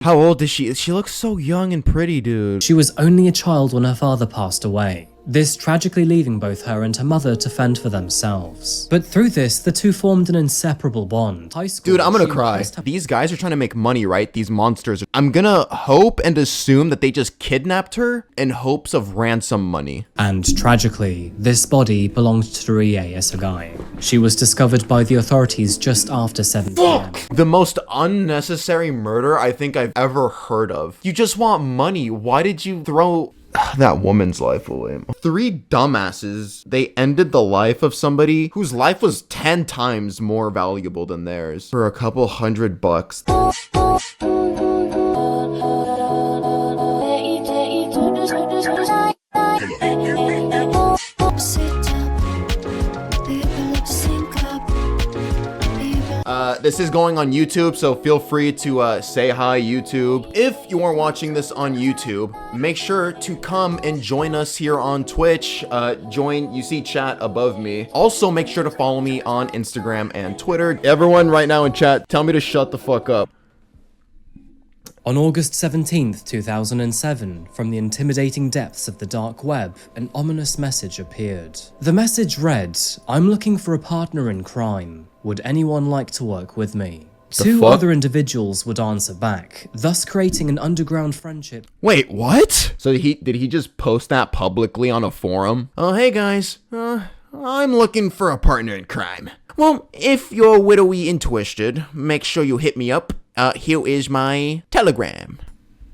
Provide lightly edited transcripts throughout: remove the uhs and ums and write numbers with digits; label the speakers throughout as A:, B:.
A: How old is she? She looks so young and pretty, dude.
B: She was only a child when her father passed away, this tragically leaving both her and her mother to fend for themselves. But through this, the two formed an inseparable bond. High school,
A: dude, I'm gonna cry. These guys are trying to make money, right? These monsters. I'm gonna hope and assume that they just kidnapped her in hopes of ransom money.
B: And tragically, this body belonged to Rie Isogai. She was discovered by the authorities just after 7 p.m.
A: The most unnecessary murder I think I've ever heard of. You just want money. Why did you throw that woman's life away? 3 dumbasses, they ended the life of somebody whose life was 10 times more valuable than theirs for a couple $100. This is going on YouTube, so feel free to say hi, YouTube. If you are watching this on YouTube, make sure to come and join us here on Twitch. You see chat above me. Also, make sure to follow me on Instagram and Twitter. Everyone right now in chat, tell me to shut the fuck up.
B: On August 17th, 2007, from the intimidating depths of the dark web, an ominous message appeared. The message read, "I'm looking for a partner in crime. Would anyone like to work with me?" Two other individuals would answer back, thus creating an underground friendship.
A: Wait, what? So did he just post that publicly on a forum? Oh, hey guys, I'm looking for a partner in crime. Well, if you're widowy interested, make sure you hit me up. Here is my Telegram.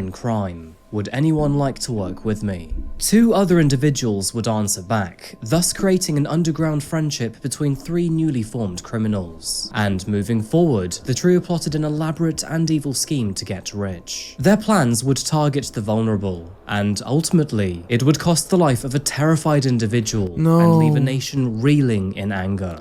B: In crime. Would anyone like to work with me? Two other individuals would answer back, thus creating an underground friendship between 3 newly formed criminals. And moving forward, the trio plotted an elaborate and evil scheme to get rich. Their plans would target the vulnerable, and ultimately, it would cost the life of a terrified individual and leave a nation reeling in anger.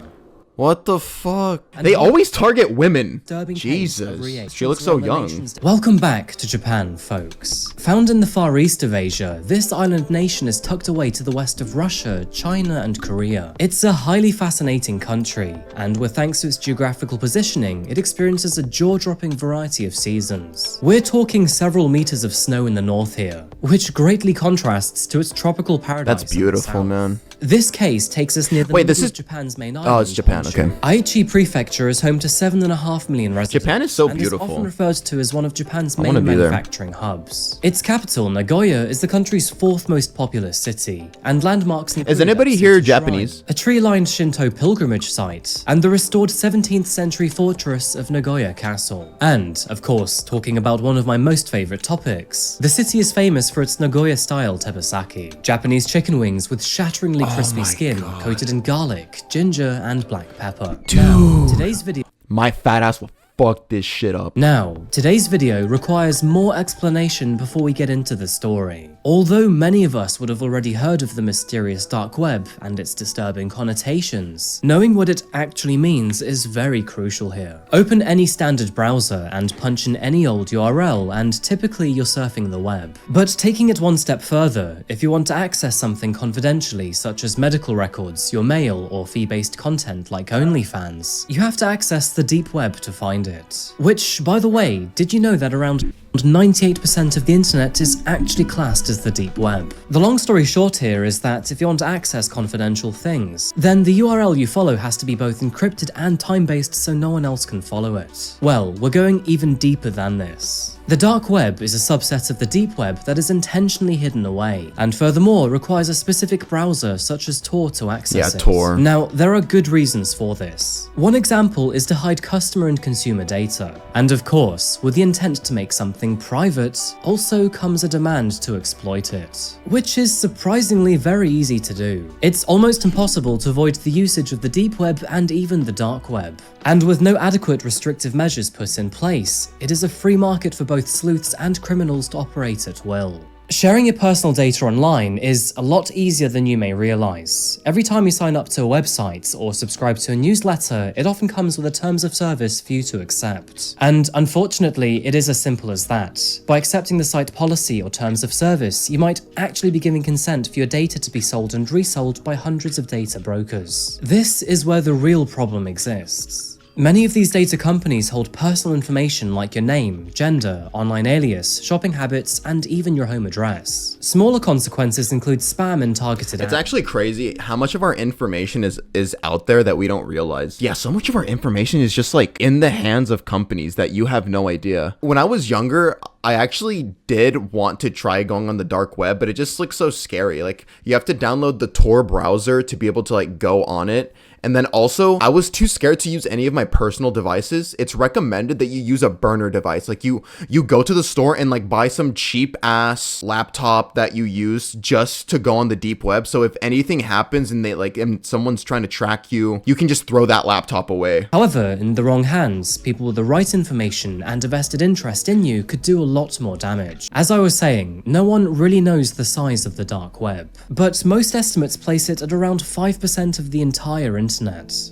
A: What the fuck? They always target women. Jesus, she looks so young.
B: Welcome back to Japan, folks. Found in the far east of Asia, this island nation is tucked away to the west of Russia, China, and Korea. It's a highly fascinating country, and with thanks to its geographical positioning, it experiences a jaw-dropping variety of seasons. We're talking several meters of snow in the north here, which greatly contrasts to its tropical paradise.
A: That's beautiful, man.
B: This case takes us near the middle of Japan's main island.
A: Oh, it's Japan, okay.
B: Aichi Prefecture is home to 7.5 million residents.
A: Japan is so
B: and
A: beautiful.
B: Is often referred to as one of Japan's main manufacturing hubs. Its capital, Nagoya, is the country's 4th most populous city, and landmarks include...
A: Is anybody here Japanese?
B: A tree-lined Shinto pilgrimage site, and the restored 17th century fortress of Nagoya Castle. And, of course, talking about one of my most favorite topics, the city is famous for its Nagoya-style teppanyaki, Japanese chicken wings with shatteringly crispy skin, coated in garlic, ginger, and black pepper.
A: Dude,
B: now, today's video.
A: My fat ass will fuck this shit up.
B: Now, today's video requires more explanation before we get into the story. Although many of us would have already heard of the mysterious dark web and its disturbing connotations, knowing what it actually means is very crucial here. Open any standard browser and punch in any old URL, and typically you're surfing the web. But taking it one step further, if you want to access something confidentially, such as medical records, your mail, or fee-based content like OnlyFans, you have to access the deep web to find it. Which, by the way, did you know that around 98% of the internet is actually classed as the deep web? The long story short here is that if you want to access confidential things, then the URL you follow has to be both encrypted and time-based so no one else can follow it. Well, we're going even deeper than this. The dark web is a subset of the deep web that is intentionally hidden away, and furthermore requires a specific browser such as Tor to access it.
A: Tor.
B: Now, there are good reasons for this. One example is to hide customer and consumer data. And of course, with the intent to make something private, also comes a demand to exploit it, which is surprisingly very easy to do. It's almost impossible to avoid the usage of the deep web and even the dark web. And with no adequate restrictive measures put in place, it is a free market for both sleuths and criminals to operate at will. Sharing your personal data online is a lot easier than you may realize. Every time you sign up to a website or subscribe to a newsletter, it often comes with a terms of service for you to accept. And unfortunately, it is as simple as that. By accepting the site policy or terms of service, you might actually be giving consent for your data to be sold and resold by hundreds of data brokers. This is where the real problem exists. Many of these data companies hold personal information like your name, gender, online alias, shopping habits, and even your home address. Smaller consequences include spam and targeted ads.
A: It's actually crazy how much of our information is out there that we don't realize. Yeah, so much of our information is just like in the hands of companies that you have no idea. When I was younger, I actually did want to try going on the dark web, but it just looks so scary. Like, you have to download the Tor browser to be able to like go on it. And then also, I was too scared to use any of my personal devices. It's recommended that you use a burner device. Like you go to the store and like buy some cheap ass laptop that you use just to go on the deep web. So if anything happens and someone's trying to track you, you can just throw that laptop away.
B: However, in the wrong hands, people with the right information and a vested interest in you could do a lot more damage. As I was saying, no one really knows the size of the dark web, but most estimates place it at around 5% of the entire internet,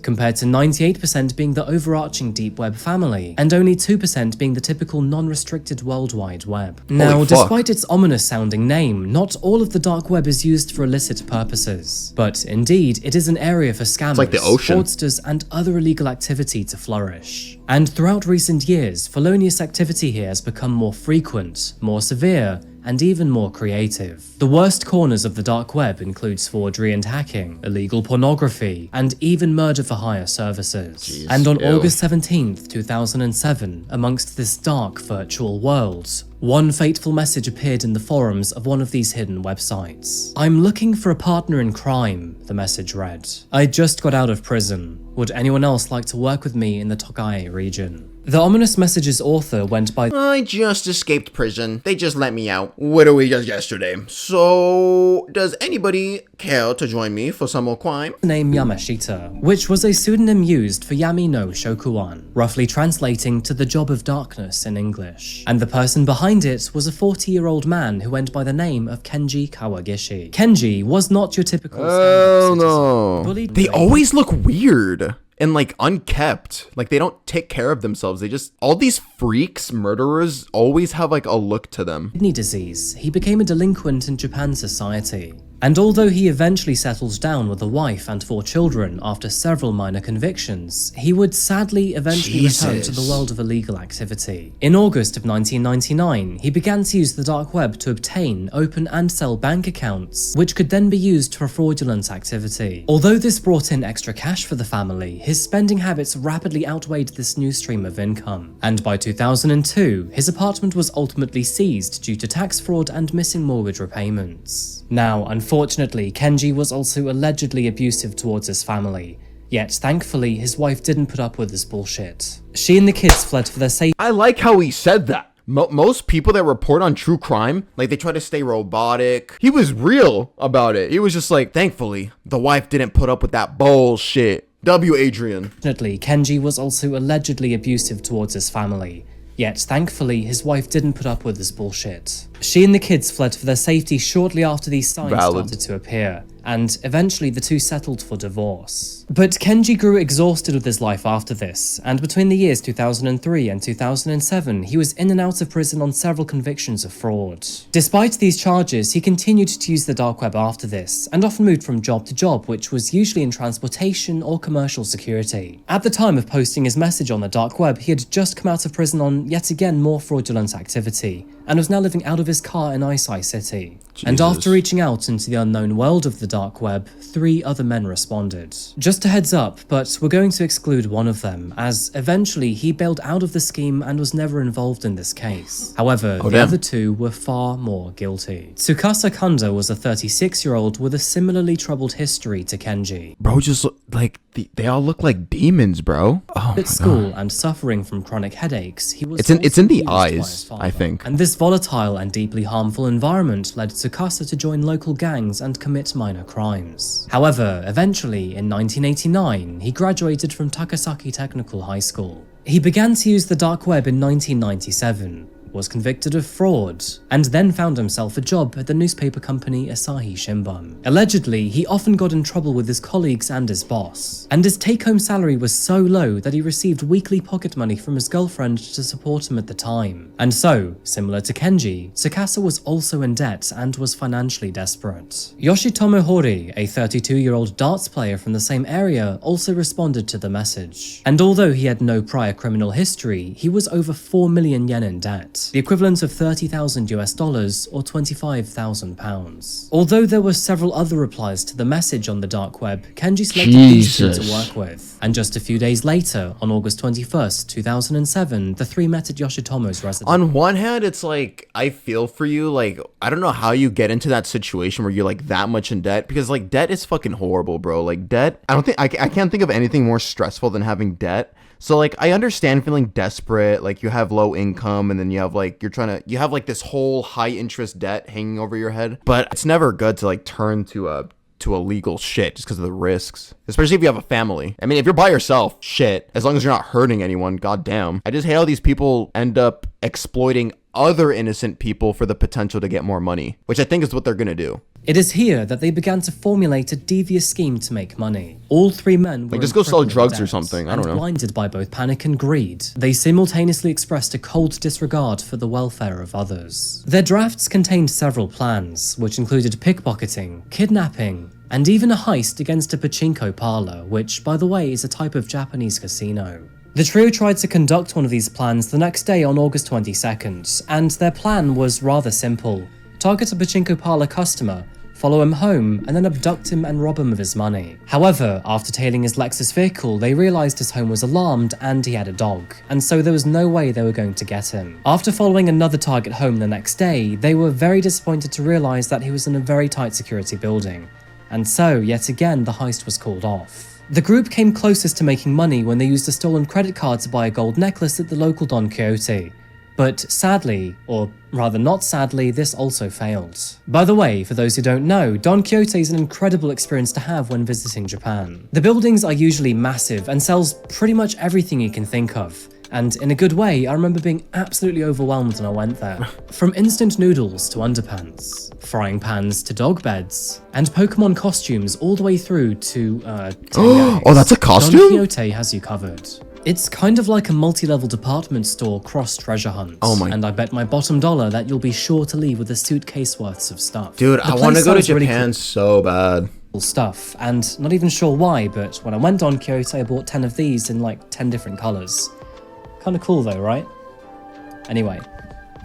B: compared to 98% being the overarching deep web family, and only 2% being the typical non-restricted World Wide Web. Now, despite its ominous sounding name, not all of the dark web is used for illicit purposes, but indeed, it is an area for scammers,
A: like the ocean,
B: fraudsters, and other illegal activity to flourish. And throughout recent years, felonious activity here has become more frequent, more severe, and even more creative. The worst corners of the dark web includes forgery and hacking, illegal pornography, and even murder for hire services.
A: Jeez,
B: and on
A: ew.
B: August 17th, 2007, amongst this dark virtual world, one fateful message appeared in the forums of one of these hidden websites. "I'm looking for a partner in crime," the message read. "I just got out of prison. Would anyone else like to work with me in the Tokai region?" The ominous message's author went by
A: I just escaped prison. They just let me out. Literally just yesterday. So, does anybody care to join me for some more crime?
B: the name Yamashita, which was a pseudonym used for Yami no Shokuan, roughly translating to the job of darkness in English. And the person behind it was a 40-year-old man who went by the name of Kenji Kawagishi. Kenji was not your typical
A: Oh
B: citizen.
A: no.
B: Bullied
A: They
B: raped,
A: always look weird and like unkept. Like they don't take care of themselves. All these freaks, murderers, always have like a look to them.
B: kidney disease, he became a delinquent in Japan society. And although he eventually settled down with a wife and 4 children after several minor convictions, he would sadly eventually return to the world of illegal activity. In August of 1999, he began to use the dark web to obtain, open and sell bank accounts, which could then be used for fraudulent activity. Although this brought in extra cash for the family, his spending habits rapidly outweighed this new stream of income. And by 2002, his apartment was ultimately seized due to tax fraud and missing mortgage repayments. Now, unfortunately, Kenji was also allegedly abusive towards his family, yet thankfully his wife didn't put up with this bullshit. She and the kids fled for their safety.
A: I like how he said that. Most people that report on true crime, like they try to stay robotic. He was real about it. He was just like, thankfully, the wife didn't put up with that bullshit. W. Adrian.
B: Unfortunately, Kenji was also allegedly abusive towards his family, yet thankfully his wife didn't put up with this bullshit. She and the kids fled for their safety shortly after these signs started to appear, and eventually the two settled for divorce. But Kenji grew exhausted with his life after this, and between the years 2003 and 2007, he was in and out of prison on several convictions of fraud. Despite these charges, he continued to use the dark web after this, and often moved from job to job, which was usually in transportation or commercial security. At the time of posting his message on the dark web, he had just come out of prison on yet again more fraudulent activity, and was now living out of his car in Isogai City.
A: Jesus.
B: And after reaching out into the unknown world of the dark web, 3 other men responded. Just a heads up, but we're going to exclude one of them, as eventually he bailed out of the scheme and was never involved in this case. However, the other 2 were far more guilty. Tsukasa Kanda was a 36-year-old with a similarly troubled history to Kenji.
A: Bro, just look like they all look like demons, bro. Oh
B: At school and suffering from chronic headaches, he was
A: It's in
B: also
A: the
B: abused by his
A: eyes,
B: father.
A: I think.
B: And this volatile and deeply harmful environment led Tsukasa to join local gangs and commit minor crimes. However, eventually, in 1989, he graduated from Takasaki Technical High School. He began to use the dark web in 1997, was convicted of fraud, and then found himself a job at the newspaper company Asahi Shimbun. Allegedly, he often got in trouble with his colleagues and his boss, and his take-home salary was so low that he received weekly pocket money from his girlfriend to support him at the time. And so, similar to Kenji, Tsukasa was also in debt and was financially desperate. Yoshitomo Hori, a 32-year-old darts player from the same area, also responded to the message. And although he had no prior criminal history, he was over 4 million yen in debt, the equivalent of $30,000 or £25,000. Although there were several other replies to the message on the dark web, Kenji selected these two to work with. And just a few days later, on August 21st, 2007, the three met at Yoshitomo's residence.
A: On one hand, it's like, I feel for you. Like, I don't know how you get into that situation where you're like that much in debt, because like debt is fucking horrible, bro. Like debt, I can't think of anything more stressful than having debt. So like, I understand feeling desperate, like you have low income and then you have like, you have like this whole high interest debt hanging over your head, but it's never good to like turn to illegal shit just because of the risks, especially if you have a family. I mean, if you're by yourself, shit, as long as you're not hurting anyone, goddamn. I just hate how these people end up exploiting other innocent people for the potential to get more money, which I think is what they're gonna do.
B: It is here that they began to formulate a devious scheme to make money. All three men were
A: like, just go sell drugs or something, I don't know.
B: Blinded by both panic and greed, they simultaneously expressed a cold disregard for the welfare of others. Their drafts contained several plans, which included pickpocketing, kidnapping, and even a heist against a pachinko parlor, which, by the way, is a type of Japanese casino. The trio tried to conduct one of these plans the next day on August 22nd, and their plan was rather simple. Target a pachinko parlor customer, follow him home, and then abduct him and rob him of his money. However, after tailing his Lexus vehicle, they realized his home was alarmed and he had a dog, and so there was no way they were going to get him. After following another target home the next day, they were very disappointed to realize that he was in a very tight security building, and so, yet again, the heist was called off. The group came closest to making money when they used a stolen credit card to buy a gold necklace at the local Don Quixote. But sadly, or rather not sadly, this also failed. By the way, for those who don't know, Don Quixote is an incredible experience to have when visiting Japan. The buildings are usually massive and sells pretty much everything you can think of. And in a good way, I remember being absolutely overwhelmed when I went there. From instant noodles to underpants, frying pans to dog beds, and Pokemon costumes all the way through to,
A: Oh, that's a costume?
B: Don Quixote has you covered. It's kind of like a multi-level department store cross treasure hunt.
A: Oh my.
B: And I bet my bottom dollar that you'll be sure to leave with a suitcase worths of stuff.
A: Dude, I want to go to
B: sells really
A: Japan so bad.
B: cool stuff, and not even sure why, but when I went on Quixote, I bought 10 of these in like 10 different colors. Kind of cool though, right? Anyway,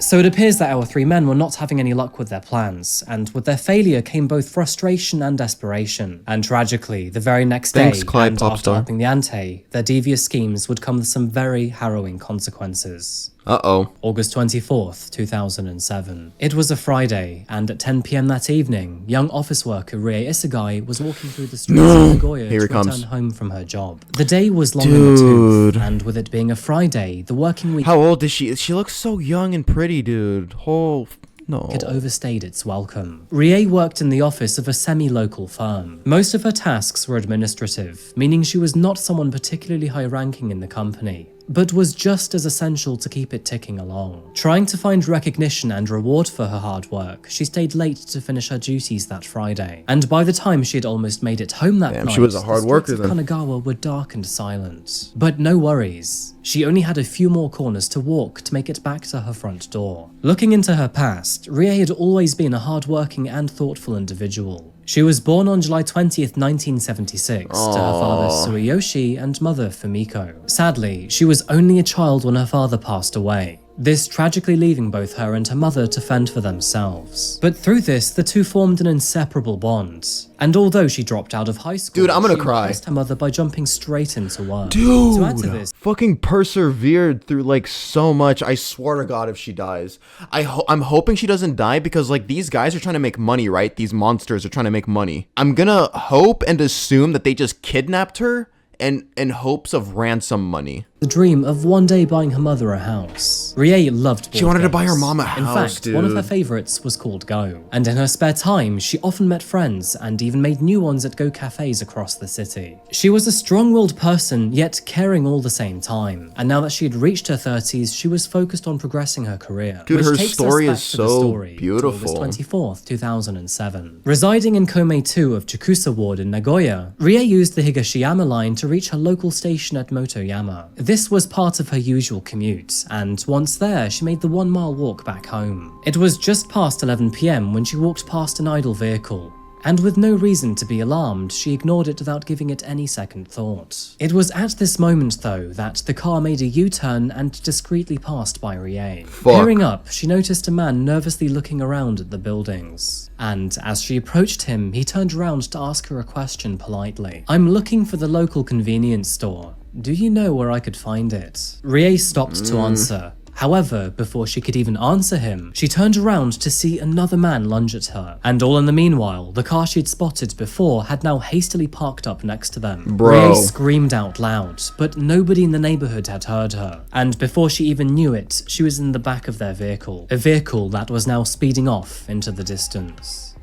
B: so it appears that our three men were not having any luck with their plans, and with their failure came both frustration and desperation. And tragically, the very next day, and after upping the ante, their devious schemes would come with some very harrowing consequences.
A: Uh-oh.
B: August 24th, 2007. It was a Friday, and at 10 PM that evening, young office worker Rie Isogai was walking through the streets of Nagoya to return home from her job. The day was long in the tooth, and with it being a Friday, the working week—
A: How old is she? She looks so young and pretty, dude. No.
B: It overstayed its welcome. Rie worked in the office of a semi-local firm. Most of her tasks were administrative, meaning she was not someone particularly high-ranking in the company, but was just as essential to keep it ticking along. Trying to find recognition and reward for her hard work, she stayed late to finish her duties that Friday. And by the time she had almost made it home that night,
A: she was a hard worker
B: the streets of Kanagawa were dark and silent. But no worries. She only had a few more corners to walk to make it back to her front door. Looking into her past, Rie had always been a hard-working and thoughtful individual. She was born on July 20th, 1976, to her father Tsuyoshi and mother Fumiko. Sadly, she was only a child when her father passed away, this tragically leaving both her and her mother to fend for themselves. But through this, the two formed an inseparable bond. And although she dropped out of high school,
A: dude, I'm gonna
B: she
A: cry.
B: impressed her mother by jumping straight into work.
A: Dude,
B: to add to this,
A: fucking persevered through like so much. I swear to God, if she dies, I'm hoping she doesn't die, because like these guys are trying to make money, right? These monsters are trying to make money. I'm gonna hope and assume that they just kidnapped her in hopes of ransom money.
B: The dream of one day buying her mother a house. Rie loved board
A: She wanted to buy her
B: games.
A: mom a house,
B: In fact,
A: dude.
B: one of her favorites was called Go. And in her spare time, she often met friends and even made new ones at Go cafes across the city. She was a strong-willed person, yet caring all the same time. And now that she had reached her 30s, she was focused on progressing her career.
A: Dude,
B: which
A: her
B: takes us
A: story
B: back
A: is
B: to the
A: so
B: story, to
A: beautiful.
B: August 24th, 2007. Residing in Komei 2 of Chikusa Ward in Nagoya, Rie used the Higashiyama line to reach her local station at Motoyama. This was part of her usual commute, and once there, she made the 1-mile walk back home. It was just past 11 PM when she walked past an idle vehicle. And with no reason to be alarmed, she ignored it without giving it any second thought. It was at this moment, though, that the car made a U-turn and discreetly passed by Rie. Peering up, she noticed a man nervously looking around at the buildings. And as she approached him, he turned around to ask her a question politely. "I'm looking for the local convenience store. Do you know where I could find it?" Rie stopped to answer. However, before she could even answer him, she turned around to see another man lunge at her. And all in the meanwhile, the car she'd spotted before had now hastily parked up next to them.
A: Bro.
B: Rie screamed out loud, but nobody in the neighborhood had heard her. And before she even knew it, she was in the back of their vehicle. A vehicle that was now speeding off into the distance.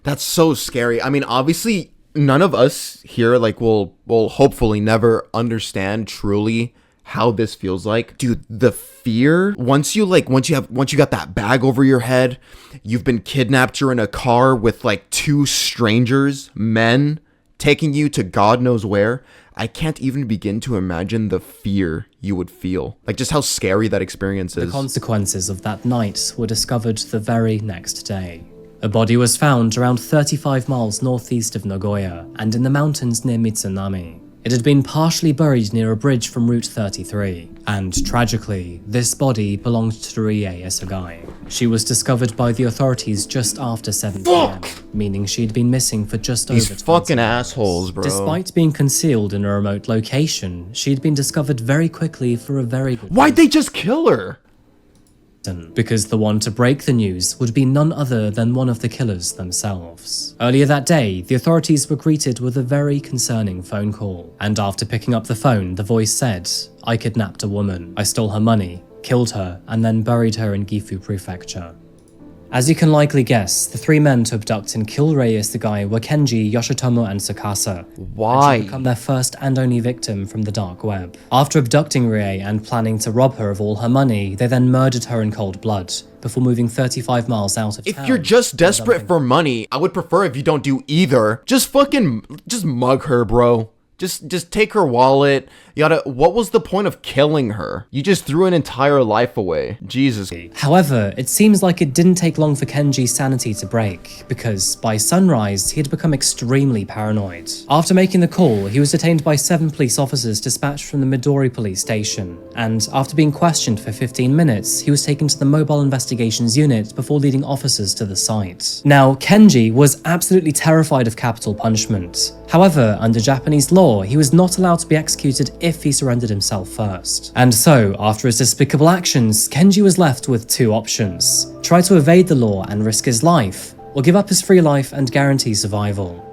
A: That's so scary. I mean, obviously, none of us here, like, will hopefully never understand truly how this feels like. Dude, the fear, once you got that bag over your head, you've been kidnapped, you're in a car with like 2 strangers, men, taking you to God knows where. I can't even begin to imagine the fear you would feel. Like, just how scary that experience is.
B: The consequences of that night were discovered the very next day. A body was found around 35 miles northeast of Nagoya and in the mountains near Mitsunami. It had been partially buried near a bridge from Route 33, and tragically, this body belonged to Rie Isogai. She was discovered by the authorities just after 7 PM, meaning she had been missing for just over 20
A: These fucking
B: hours.
A: assholes, bro.
B: Despite being concealed in a remote location, she had been discovered very quickly for a very good
A: Why'd they just kill her?
B: because the one to break the news would be none other than one of the killers themselves. Earlier that day, the authorities were greeted with a very concerning phone call, and after picking up the phone, the voice said, "I kidnapped a woman, I stole her money, killed her, and then buried her in Gifu Prefecture." As you can likely guess, the 3 men to abduct and kill Rie Isogai were Kenji, Yoshitomo, and Tsukasa.
A: Why?
B: And she became their first and only victim from the dark web. After abducting Rie and planning to rob her of all her money, they then murdered her in cold blood, before moving 35 miles out of town.
A: If you're just desperate for money, I would prefer if you don't do either. Just mug her, bro. Just take her wallet. What was the point of killing her? You just threw an entire life away. Jesus.
B: However, it seems like it didn't take long for Kenji's sanity to break, because by sunrise, he had become extremely paranoid. After making the call, he was detained by 7 police officers dispatched from the Midori police station, and after being questioned for 15 minutes, he was taken to the Mobile Investigations Unit before leading officers to the site. Now, Kenji was absolutely terrified of capital punishment. However, under Japanese law, he was not allowed to be executed if he surrendered himself first. And so, after his despicable actions, Kenji was left with 2 options: try to evade the law and risk his life, or give up his free life and guarantee survival.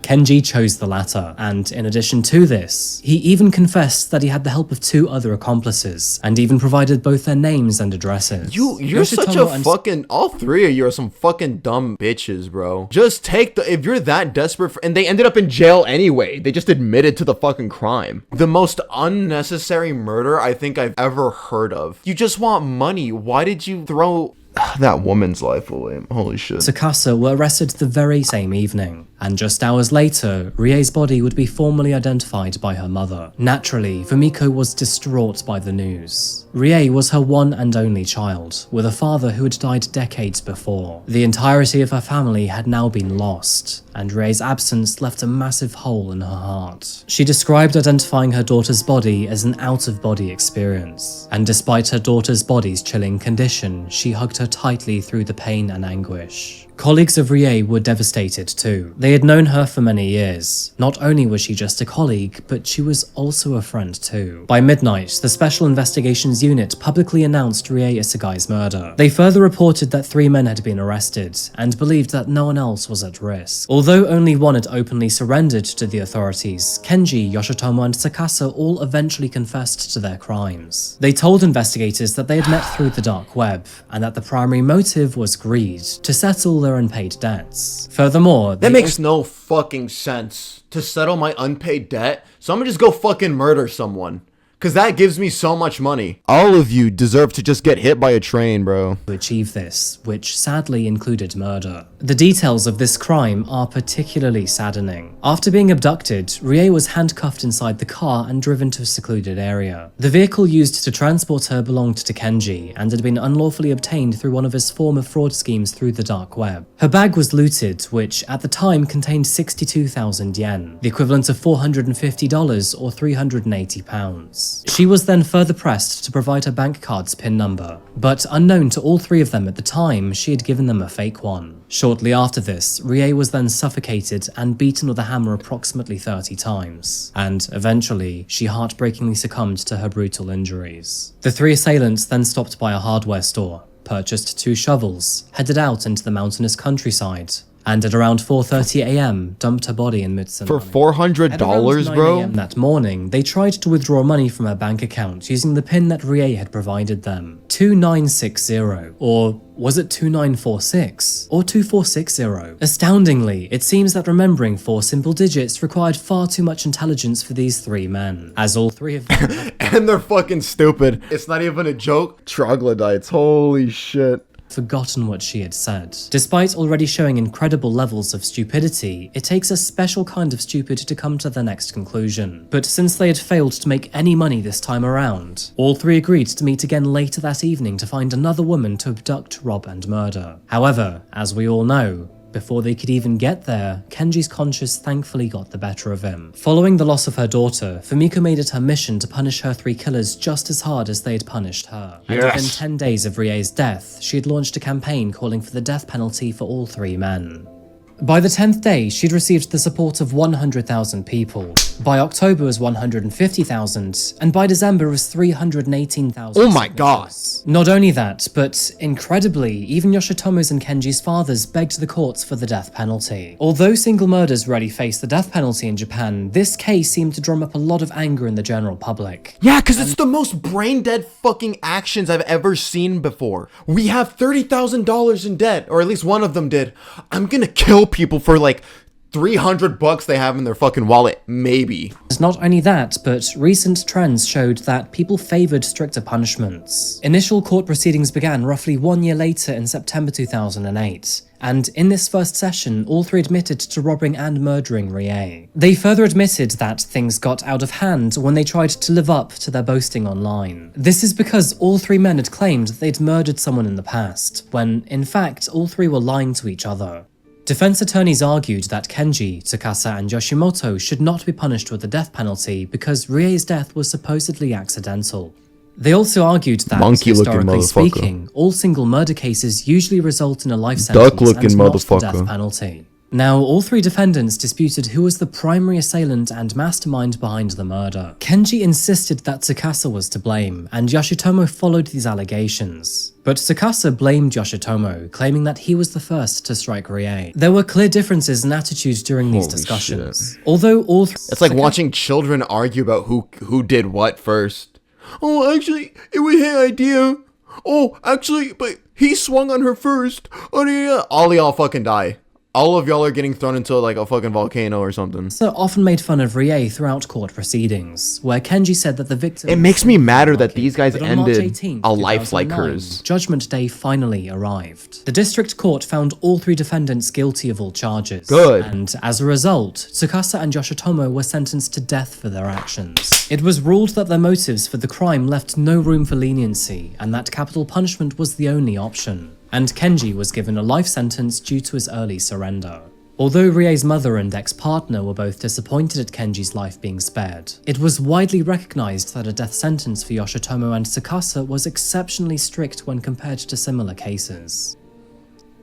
B: Kenji chose the latter, and in addition to this, he even confessed that he had the help of 2 other accomplices, and even provided both their names and addresses.
A: You're such a fucking, all 3 of you are some fucking dumb bitches, bro. Just if you're that desperate and they ended up in jail anyway. They just admitted to the fucking crime. The most unnecessary murder I think I've ever heard of. You just want money. Why did you throw that woman's life away? Holy shit.
B: Tsukasa were arrested the very same evening, and just hours later, Rie's body would be formally identified by her mother. Naturally, Fumiko was distraught by the news. Rie was her one and only child, with a father who had died decades before. The entirety of her family had now been lost, and Rie's absence left a massive hole in her heart. She described identifying her daughter's body as an out-of-body experience, and despite her daughter's body's chilling condition, she hugged her tightly through the pain and anguish. Colleagues of Rie were devastated too. They had known her for many years. Not only was she just a colleague, but she was also a friend too. By midnight, the Special Investigations Unit publicly announced Rie Isogai's murder. They further reported that 3 men had been arrested, and believed that no one else was at risk. Although only one had openly surrendered to the authorities, Kenji, Yoshitomo, and Tsukasa all eventually confessed to their crimes. They told investigators that they had met through the dark web, and that the primary motive was greed, to settle their unpaid debts. Furthermore,
A: that makes no fucking sense. To settle my unpaid debt, so I'm gonna just go fucking murder someone. Cause that gives me so much money. All of you deserve to just get hit by a train, bro.
B: To achieve this, which sadly included murder. The details of this crime are particularly saddening. After being abducted, Rie was handcuffed inside the car and driven to a secluded area. The vehicle used to transport her belonged to Kenji and had been unlawfully obtained through one of his former fraud schemes through the dark web. Her bag was looted, which at the time contained 62,000 yen, the equivalent of $450 or £380. She was then further pressed to provide her bank card's PIN number, but unknown to all 3 of them at the time, she had given them a fake one. Shortly after this, Rie was then suffocated and beaten with a hammer approximately 30 times, and eventually, she heartbreakingly succumbed to her brutal injuries. The 3 assailants then stopped by a hardware store, purchased 2 shovels, headed out into the mountainous countryside, and at around 4:30 a.m. dumped her body in Mitsunami.
A: For $400, bro?
B: That morning, they tried to withdraw money from her bank account using the PIN that Rie had provided them. 2960, or was it 2946? Or 2460? Astoundingly, it seems that remembering 4 simple digits required far too much intelligence for these 3 men, as all 3 of them
A: and they're fucking stupid. It's not even a joke. Troglodytes, holy shit.
B: Forgotten what she had said. Despite already showing incredible levels of stupidity, it takes a special kind of stupid to come to the next conclusion. But since they had failed to make any money this time around, all 3 agreed to meet again later that evening to find another woman to abduct, rob, and murder. However, as we all know, before they could even get there, Kenji's conscience thankfully got the better of him. Following the loss of her daughter, Fumiko made it her mission to punish her 3 killers just as hard as they had punished her. And within 10 days of Rie's death, she had launched a campaign calling for the death penalty for all 3 men. By the 10th day, she'd received the support of 100,000 people. By October was 150,000, and by December was 318,000.
A: Oh my god.
B: Not only that, but incredibly, even Yoshitomo's and Kenji's fathers begged the courts for the death penalty. Although single murders rarely face the death penalty in Japan, this case seemed to drum up a lot of anger in the general public.
A: Yeah, cause it's the most brain-dead fucking actions I've ever seen before. We have $30,000 in debt, or at least one of them did. I'm gonna kill people for like $300 they have in their fucking wallet, maybe.
B: Not only that, but recent trends showed that people favored stricter punishments. Initial court proceedings began roughly 1 year later in September 2008. And in this first session, all 3 admitted to robbing and murdering Rie. They further admitted that things got out of hand when they tried to live up to their boasting online. This is because all 3 men had claimed they'd murdered someone in the past, when in fact all 3 were lying to each other. Defense attorneys argued that Kenji, Tsukasa, and Yoshimoto should not be punished with the death penalty because Rie's death was supposedly accidental. They also argued that, historically speaking, all single murder cases usually result in a life sentence and not the death penalty. Now, all 3 defendants disputed who was the primary assailant and mastermind behind the murder. Kenji insisted that Tsukasa was to blame, and Yoshitomo followed these allegations. But Tsukasa blamed Yoshitomo, claiming that he was the first to strike Rie. There were clear differences in attitude during these discussions.
A: Shit.
B: Although all
A: It's like watching children argue about who did what first. Oh, actually, it was his idea. Oh, actually, but he swung on her first. Oh, yeah. All y'all fucking die. All of y'all are getting thrown into like a fucking volcano or something.
B: So often made fun of Rie throughout court proceedings, where Kenji said that the victim...
A: It makes me madder that these guys ended a life like hers.
B: Judgment Day finally arrived. The district court found all 3 defendants guilty of all charges.
A: Good.
B: And as a result, Tsukasa and Yoshitomo were sentenced to death for their actions. It was ruled that their motives for the crime left no room for leniency, and that capital punishment was the only option. And Kenji was given a life sentence due to his early surrender. Although Rie's mother and ex-partner were both disappointed at Kenji's life being spared, it was widely recognized that a death sentence for Yoshitomo and Tsukasa was exceptionally strict when compared to similar cases.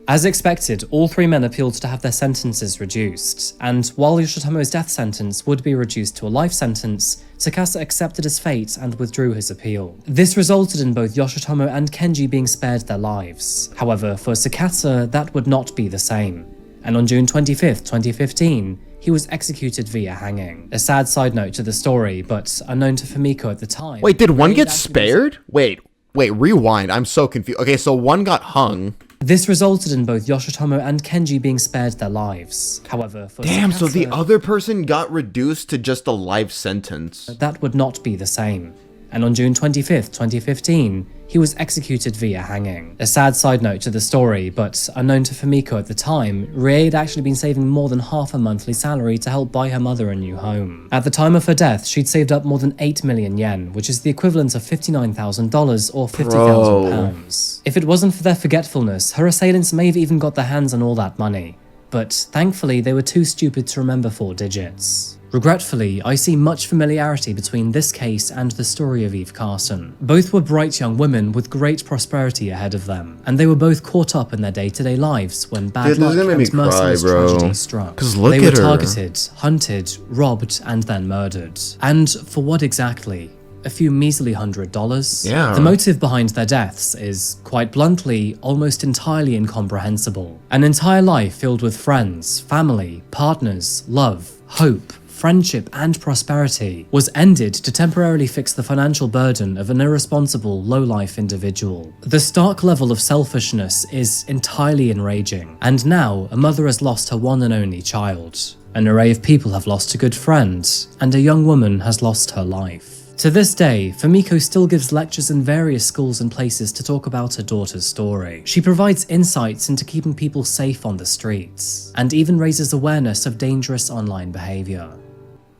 B: As expected, all three men appealed to have their sentences reduced, and while Yoshitomo's death sentence would be reduced to a life sentence, Tsukasa accepted his fate and withdrew his appeal. This resulted in both Yoshitomo and Kenji being spared their lives. However, for Tsukasa, that would not be the same, and on June 25th, 2015, he was executed via hanging. A sad side note to the story, but unknown to Fumiko at the time.
A: Wait, did one get spared? Wait, rewind. I'm so confused. Okay, so one got hung.
B: This resulted in both Yoshitomo and Kenji being spared their lives. However, for
A: Damn, so the
B: Tsukasa,
A: other person got reduced to just a life sentence.
B: that would not be the same. And on June 25th, 2015, he was executed via hanging. A sad side note to the story, but unknown to Fumiko at the time, Rie had actually been saving more than half a monthly salary to help buy her mother a new home. At the time of her death, she'd saved up more than 8 million yen, which is the equivalent of $59,000 or 50,000 pounds. If it wasn't for their forgetfulness, her assailants may have even got their hands on all that money. But thankfully, they were too stupid to remember 4 digits. Regretfully, I see much familiarity between this case and the story of Eve Carson. Both were bright young women with great prosperity ahead of them, and they were both caught up in their day-to-day lives when bad luck and merciless tragedy struck.
A: Look
B: They were
A: at her.
B: targeted, hunted, robbed, and then murdered. And for what exactly? A few measly $100?
A: Yeah.
B: The motive behind their deaths is, quite bluntly, almost entirely incomprehensible. An entire life filled with friends, family, partners, love, hope, friendship, and prosperity was ended to temporarily fix the financial burden of an irresponsible, low-life individual. The stark level of selfishness is entirely enraging, and now a mother has lost her one and only child. An array of people have lost a good friend, and a young woman has lost her life. To this day, Fumiko still gives lectures in various schools and places to talk about her daughter's story. She provides insights into keeping people safe on the streets, and even raises awareness of dangerous online behavior.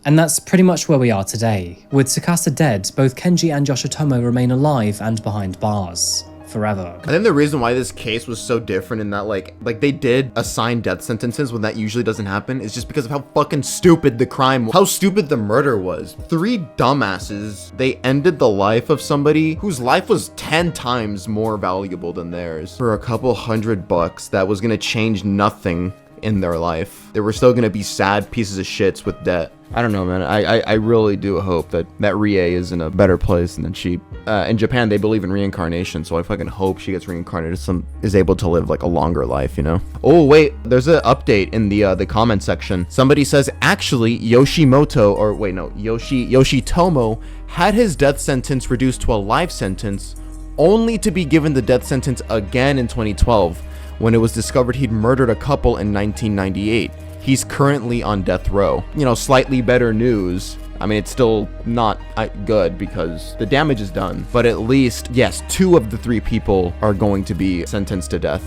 B: And that's pretty much where we are today. With Tsukasa dead, both Kenji and Yoshitomo remain alive and behind bars. Forever.
A: I think the reason why this case was so different in that like they did assign death sentences when that usually doesn't happen is just because of how fucking stupid the crime was, how stupid the murder was. 3 dumbasses, they ended the life of somebody whose life was 10 times more valuable than theirs for a couple $100 that was gonna change nothing in their life. They were still gonna be sad pieces of shits with debt. I don't know, man. I really do hope that Rie is in a better place than she. In Japan, they believe in reincarnation, so I fucking hope she gets reincarnated, is able to live like a longer life, you know? Oh wait, there's an update in the comment section. Somebody says actually Yoshitomo had his death sentence reduced to a life sentence, only to be given the death sentence again in 2012 when it was discovered he'd murdered a couple in 1998. He's currently on death row. You know, slightly better news. I mean, it's still not good because the damage is done. But at least, yes, 2 of the 3 people are going to be sentenced to death.